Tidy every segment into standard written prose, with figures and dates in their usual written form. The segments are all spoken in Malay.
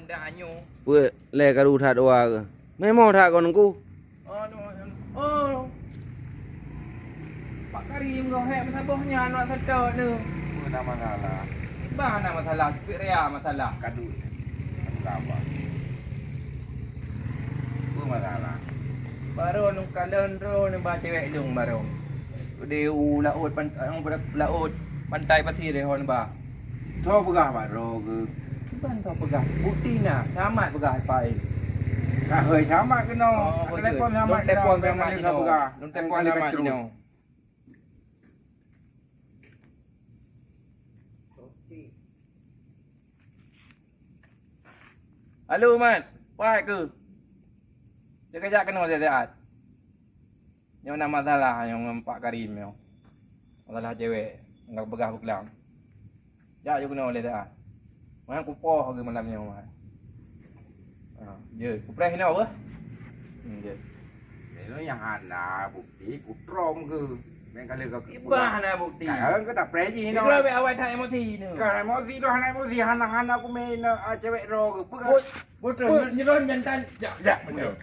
dah anyo. Pue le karu tha doa ke. Memang tha kon ku. Oh. Pak Karim kau hek masabohnya nak sedar ni. Mana masalah. Bah nak masalah, rea masalah. Kadu. Apa? Apa masalah? Baru nu kalen ro ni ba cewek jung baru. Dia laut laut pantai pasir dia hon ba. Tahu pegah Pak Ro ke? Bukan tahu pegah. Bukti nak, camat pegah pai. Kah hei sama ke no? Telefon sama ke no? Telefon sama Bengal ke ka no? pegah. Telefon sama ke no? Halo Mat, wahai ke? Dia kejap kena sehat. Yang nak masalah yang Pak Karim yang masalah cewek nak begah berkelang. Ya you kena oleh dah. Mana kupoh ke malam ni Mat. Je, kupres ni apa? Je. Itu yang ana bukti kutrom ke. Bengal ka. Ibah nak bukti. Kan ke tak preji no. Kalau be awal tak emosi ni. Kan emosi dah hana emosi hana aku main cewek ro ke. Betul, nyeron jantan. Ya, betul.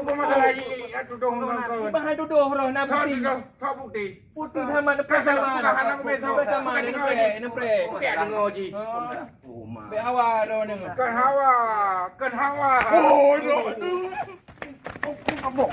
Masalah ini duduk nonton. Ibah duduk roh nak bukti. Tak bukti. Putih sama depan sama. Depan sama ni pre. Bukan dengar ji. Be awal roh ni. Kan hawa. Oh, no. Apa?